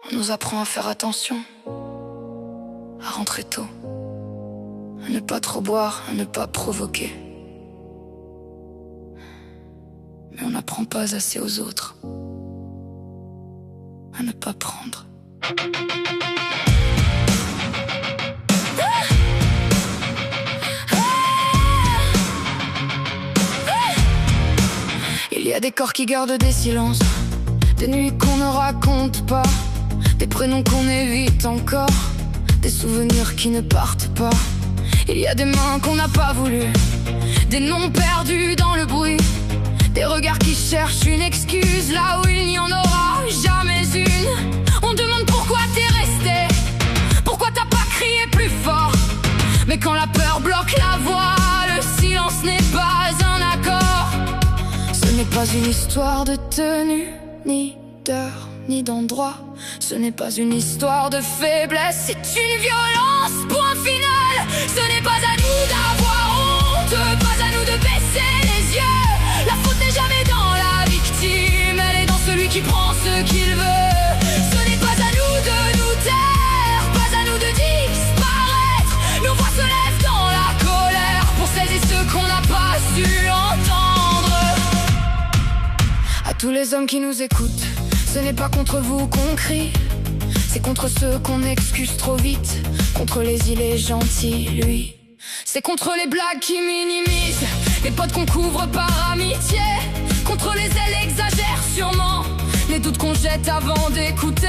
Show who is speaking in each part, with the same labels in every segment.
Speaker 1: On nous apprend à faire attention, à rentrer tôt, à ne pas trop boire, à ne pas provoquer. Mais on n'apprend pas assez aux autres à ne pas prendre. Il y a des corps qui gardent des silences, des nuits qu'on ne raconte pas, des prénoms qu'on évite encore, des souvenirs qui ne partent pas. Il y a des mains qu'on n'a pas voulues, des noms perdus dans le bruit, des regards qui cherchent une excuse là où il n'y en aura jamais une. On demande pourquoi t'es resté, pourquoi t'as pas crié plus fort. Mais quand la peur bloque la voix, le silence n'est pas un accord. Ce n'est pas une histoire de tenue, ni d'heure, ni d'endroit. Ce n'est pas une histoire de faiblesse, c'est une violence, point final. Ce n'est pas à nous d'avoir honte, pas à nous de baisser les yeux. La faute n'est jamais dans la victime, elle est dans celui qui prend ce qu'il veut. Ce n'est pas à nous de nous taire, pas à nous de disparaître. Nos voix se lèvent dans la colère pour celles et ceux qu'on n'a pas su entendre. À tous les hommes qui nous écoutent, ce n'est pas contre vous qu'on crie, c'est contre ceux qu'on excuse trop vite, contre les îles et gentils, lui. C'est contre les blagues qui minimisent, les potes qu'on couvre par amitié, contre les ailes exagèrent sûrement, les doutes qu'on jette avant d'écouter.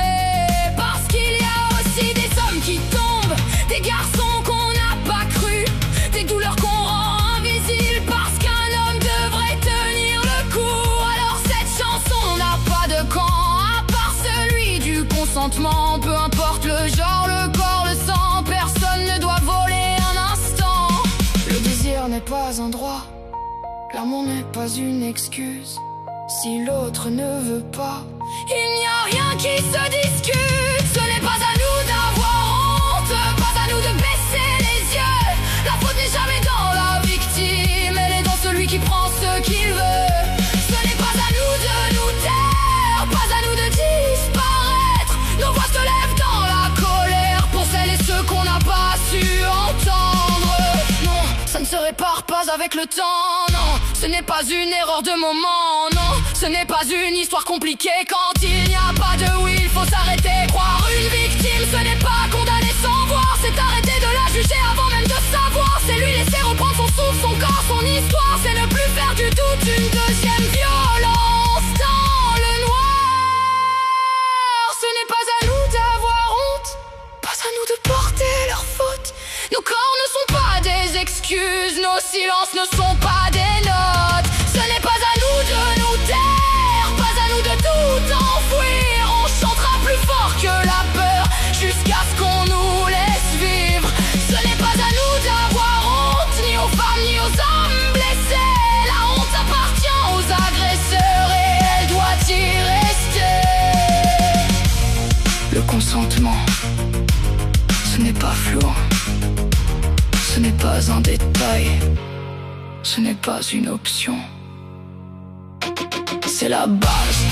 Speaker 1: Parce qu'il y a aussi des hommes qui tombent, des garçons qu'on n'a pas cru, des douleurs qu'on rend invisibles, parce qu'un homme devrait tenir le coup. Alors cette chanson n'a pas de camp, à part celui du consentement. Peu importe le genre, le corps, le sang, personne ne doit voler un instant. Le désir n'est pas un droit, l'amour n'est pas une excuse. Si l'autre ne veut pas, il n'y a rien qui se discute. Ce n'est pas à nous d'avoir honte, pas à nous de baisser les yeux. La faute n'est jamais dans la victime, elle est dans celui qui prend ce qu'il veut. Ce n'est pas à nous de nous taire, pas à nous de disparaître. Nos voix se lèvent dans la colère pour celles et ceux qu'on n'a pas su entendre. Non, ça ne se répare pas avec le temps, non. Ce n'est pas une erreur de moment, non. Ce n'est pas une histoire compliquée. Quand il n'y a pas de oui, il faut s'arrêter. Croire une victime, ce n'est pas condamner sans voir, c'est arrêter de la juger avant même de savoir. C'est lui laisser reprendre son souffle, son corps, son histoire. C'est ne plus faire du doute une deuxième violence dans le noir. Ce n'est pas à nous d'avoir honte, pas à nous de porter leur faute. Nos corps ne sont pas des excuses, nos silences ne sont pas des notes. Ce n'est pas à nous de nous taire, pas à nous de tout enfouir. On chantera plus fort que la peur, jusqu'à ce qu'on nous laisse vivre. Ce n'est pas à nous d'avoir honte, ni aux femmes ni aux hommes blessés. La honte appartient aux agresseurs et elle doit y rester. Le consentement, ce n'est pas flou, ce n'est pas un détail, ce n'est pas une option. C'est la base.